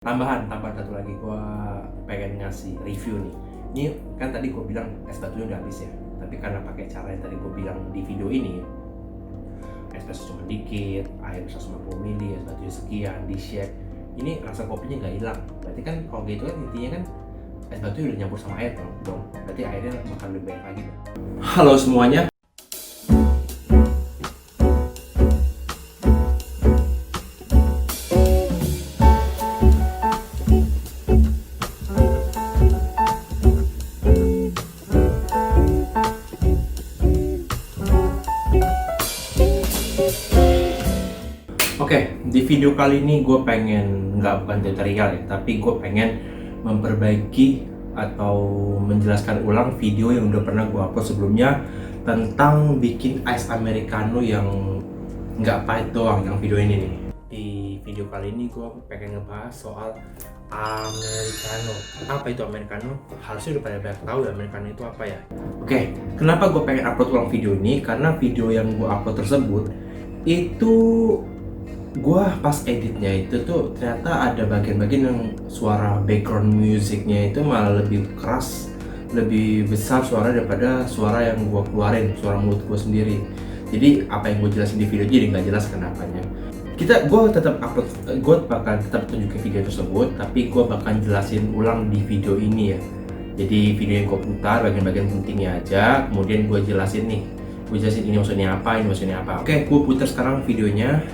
Tambahan satu lagi, gue pengen ngasih review nih. Ini kan tadi gue bilang es batunya udah habis ya, tapi karena pakai cara yang tadi gue bilang di video ini, espresso cuma dikit, air 150 ml, es batunya sekian, di shake, ini rasa kopinya nggak hilang. Berarti kan kalau gitu kan intinya kan es batunya udah nyampur sama air dong, berarti airnya bakal lebih banyak lagi. Halo semuanya. Oke, di video kali ini gue pengen, bukan tutorial ya, tapi gue pengen memperbaiki atau menjelaskan ulang video yang udah pernah gue upload sebelumnya tentang bikin ice americano yang nggak pahit doang, yang video ini nih. Di video kali ini gue pengen ngebahas soal americano. Apa itu americano? Harusnya udah pada banyak tahu ya americano itu apa ya. Oke, kenapa gue pengen upload ulang video ini? Karena video yang gue upload tersebut itu gua pas editnya itu tuh ternyata ada bagian-bagian yang suara background musiknya itu malah lebih keras, lebih besar suara daripada suara yang gua keluarin, suara mulut gua sendiri. Jadi apa yang gua jelasin di video jadi nggak jelas kenapanya. Gua tetap upload, gua bakal tetap tunjukin video tersebut, tapi gua bakal jelasin ulang di video ini ya. Jadi video yang gua putar bagian-bagian pentingnya aja, kemudian gua jelasin nih. Gue jelasin ini maksudnya apa, ini maksudnya apa. Oke, gue putar sekarang videonya.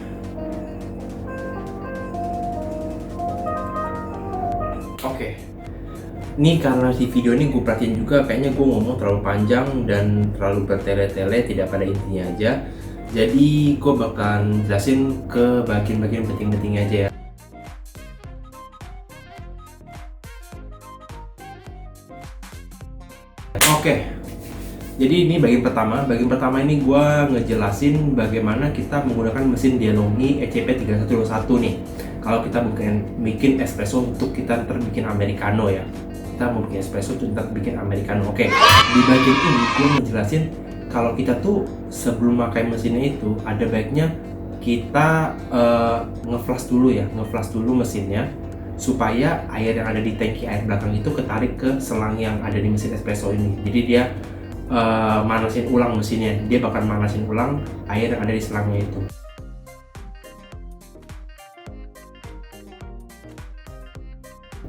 Oke, ini karena di video ini gue perhatiin juga kayaknya gue ngomong terlalu panjang dan terlalu bertele-tele, tidak pada intinya aja. Jadi gue bakal jelasin ke bagian-bagian penting-pentingnya aja ya. Oke, jadi ini bagian pertama. Bagian pertama ini gue ngejelasin bagaimana kita menggunakan mesin DeLonghi ECP3121 nih. Kalau kita bikin espresso untuk kita ntar bikin americano ya, kita mau bikin espresso untuk ntar bikin americano. Oke, di bagian ini gue ngejelasin kalau kita tuh sebelum pakai mesinnya itu ada baiknya kita ngeflash dulu ya, ngeflash dulu mesinnya supaya air yang ada di tangki air belakang itu ketarik ke selang yang ada di mesin espresso ini. Jadi dia manasin ulang mesinnya, dia bakal manasin ulang air yang ada di selangnya itu.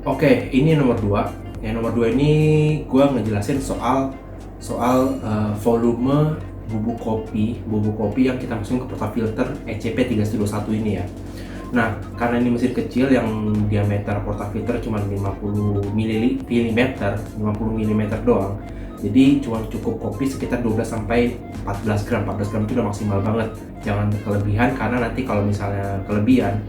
Oke, ini nomor 2. Yang nomor 2 ini gue ngejelasin soal volume bubuk kopi yang kita masukin ke portafilter ECP3121 ini ya. Nah, karena ini mesin kecil yang diameter portafilter cuma 50 mm doang. Jadi cuma cukup kopi sekitar 12 sampai 14 gram. 14 gram itu udah maksimal banget. Jangan kelebihan karena nanti kalau misalnya kelebihan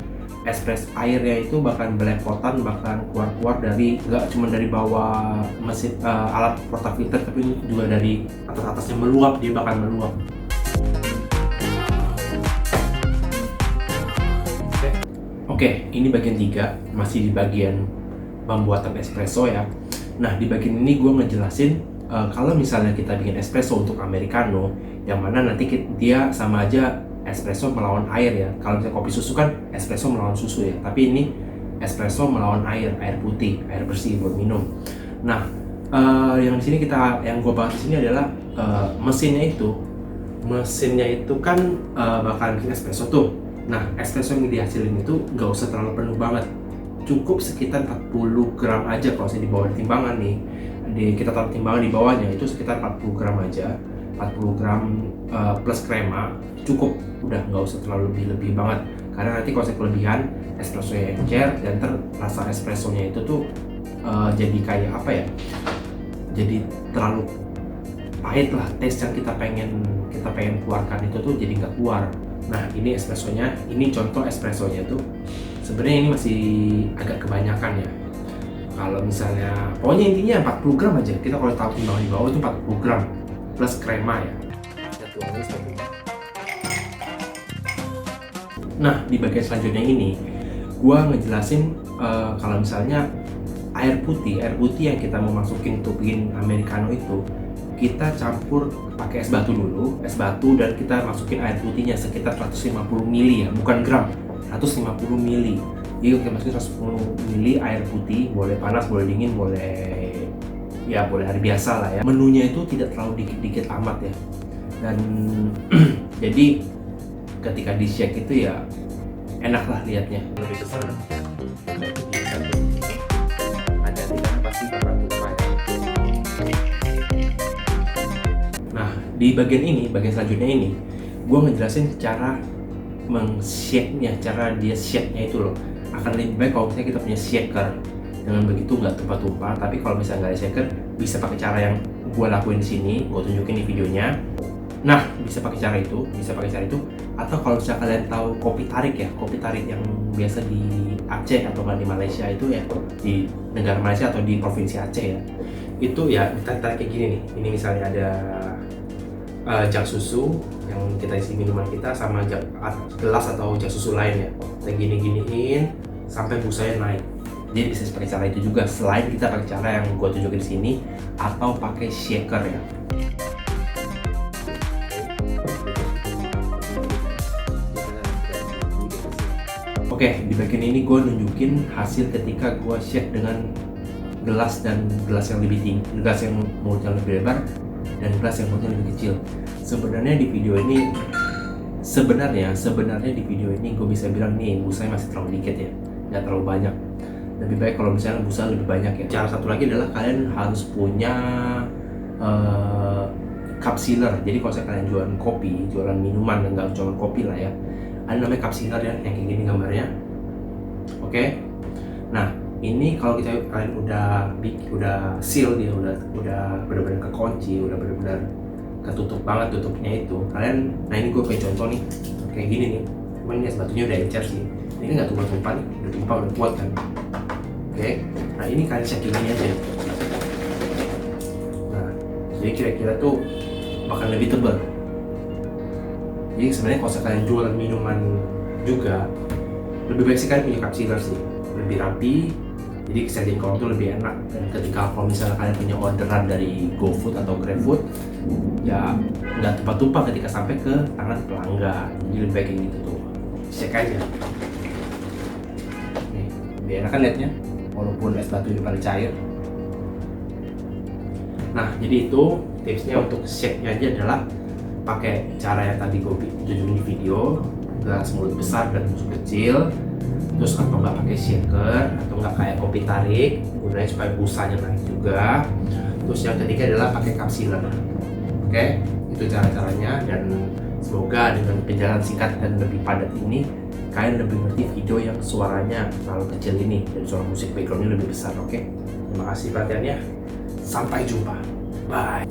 espresso airnya itu bakal belepotan, bakal keluar dari nggak cuma dari bawah mesin alat portafilter, tapi juga dari atasnya meluap, dia bakal meluap. Oke, ini bagian 3, masih di bagian pembuatan espresso ya. Nah, di bagian ini gue ngejelasin kalau misalnya kita bikin espresso untuk americano, yang mana nanti dia sama aja espresso melawan air ya. Kalau misalnya kopi susu kan espresso melawan susu ya, tapi ini espresso melawan air putih, air bersih buat minum. Nah, yang di sini yang gue bahas di sini adalah mesinnya itu kan bakal bikin espresso tuh. Nah, espresso yang dihasilin itu nggak usah terlalu penuh banget, cukup sekitar 40 gram aja. Kalau saya di bawah timbangan nih, kita taruh timbangan di bawahnya itu sekitar 40 gram aja. 40 gram plus krema cukup, udah nggak usah terlalu lebih banget, karena nanti kalau saya kelebihan espresso nya encer dan rasa espresso nya itu tuh jadi kayak apa ya, jadi terlalu pahit lah, taste yang kita pengen keluarkan itu tuh jadi nggak keluar. Nah, ini espresso nya, ini contoh espresso nya tuh sebenarnya ini masih agak kebanyakan ya. Kalau misalnya pokoknya intinya 40 gram aja, kita kalau taruh timbangan di bawah itu 40 gram plus krema ya. Nah, di bagian selanjutnya ini gua ngejelasin kalau misalnya air putih yang kita mau masukin untuk bikin americano itu, kita campur pakai es batu dulu, dan kita masukin air putihnya sekitar 150 ml ya, bukan gram, 150 ml. Jadi kita masukin 110 ml air putih, boleh panas, boleh dingin, boleh hari biasa lah ya. Menunya itu tidak terlalu dikit-dikit amat ya. Dan jadi ketika di shake itu ya enak lah liatnya. Lebih besar hati-hati karena pasti bakal tumpah ya. Nah di bagian selanjutnya ini gue ngejelasin cara meng-shake-nya, cara dia shake-nya itu loh. Akan lebih baik kalau misalnya kita punya shaker, dengan begitu nggak tumpah-tumpah. Tapi kalau misalnya nggak ada shaker, bisa pakai cara yang gue lakuin di sini, gue tunjukin di videonya. Nah, bisa pakai cara itu, atau kalau misalnya kalian tahu kopi tarik yang biasa di Aceh atau di Malaysia itu ya, di negara Malaysia atau di provinsi Aceh ya, itu ya ditarik kayak gini nih. Ini misalnya ada jug susu yang kita isi minuman kita sama gelas atau jug susu lain ya, kita gini-giniin sampai busanya naik. Jadi bisa pakai cara itu juga, selain kita pakai cara yang gue tunjukin di sini atau pakai shaker ya. Oke, di bagian ini gue nunjukin hasil ketika gue shake dengan gelas yang lebih tinggi, gelas yang mulutnya lebih lebar dan gelas yang mulutnya lebih kecil. Sebenarnya di video ini gue bisa bilang nih busanya masih terlalu dikit ya, nggak terlalu banyak. Lebih baik kalau misalnya busa lebih banyak ya. Cara satu lagi adalah kalian harus punya cup sealer. Jadi kalau kalian jualan minuman, nggak jualan kopi lah ya, ada namanya cup sealer ya, yang kayak gini gambarnya. Oke. Nah ini kalau kalian udah seal dia, udah benar-benar kekunci, udah benar-benar ketutup banget tutupnya itu. Kalian, nah ini gue pakai contoh nih, kayak gini nih. Cuman ini es batunya udah encer sih. Ini nggak tumpah-tumpah nih, udah kuat kan. Oke. Nah ini kalian shake gini aja. Nah, jadi kira-kira tuh bakal lebih tebal. Jadi sebenarnya kalau kalian jualan minuman juga, lebih baik sih kalian punya cup sealer sih, lebih rapi. Jadi kesajian kalian tuh lebih enak. Dan ketika kalau misalnya kalian punya orderan dari GoFood atau GrabFood, ya nggak tumpah-tumpah ketika sampai ke tangan pelanggan. Jadi lebih baik kayak gitu tuh. Shake aja. Nih, lebih enak kan liatnya, walaupun es batu ini pada cair. Nah, jadi itu tipsnya untuk shake-nya aja adalah pakai cara yang tadi gue tunjukin di video, gelas mulut besar dan mulut kecil. Terus atau nggak pakai shaker, atau nggak kayak kopi tarik, gunanya supaya busanya naik juga. Terus yang ketiga adalah pakai cup sealer. Oke, itu cara-caranya, dan semoga dengan penjelasan singkat dan lebih padat ini kalian lebih ngerti video yang suaranya terlalu kecil ini dan suara musik backgroundnya lebih besar. Oke, terima kasih perhatiannya, sampai jumpa, bye.